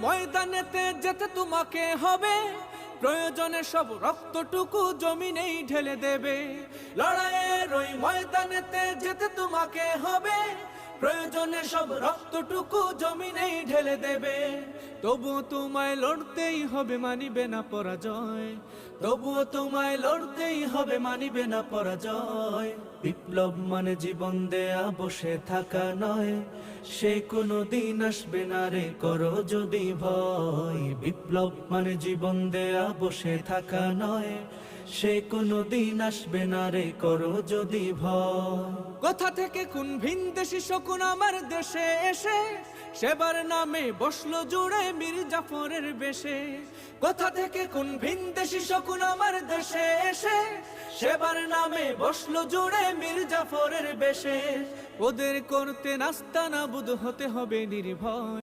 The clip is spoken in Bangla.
ময়দানেতে যেতে তোমাকে হবে, প্রয়োজনে সব রক্তটুকু জমিনেই ঢেলে দেবে। লড়াইয়ের ওই ময়দানেতে যেতে তোমাকে হবে, প্রয়োজনে সব রক্তটুকু জমিনেই ঢেলে দেবে। তবুও তোমায় লড়তেই হবে, মানিবে না পরাজয়। তবুও তোমায় লড়তেই হবে, মানিবে না পরাজয়। বিপ্লব মানে জীবন দেয়া বসে থাকা নয়, সে কোনো দিন আসবে না রে করো যদি ভয়। বিপ্লব মানে জীবন দেয়া বসে থাকা নয়, সে কোনো দিন আসবে না রে করো যদি ভয়। কোথা থেকে কোন ভিনদেশি শকুন আমার দেশে এসে সেবার নামে বসলো জুড়ে মীর জাফরের বেশে। কোথা থেকে কোন ভিনদেশি শকুন আমার দেশে এসে সেবার নামে বসলো জুড়ে মীর জাফরের বেশে। ওদের করতে নাস্তানাবুদ হতে হবে নির্ভয়।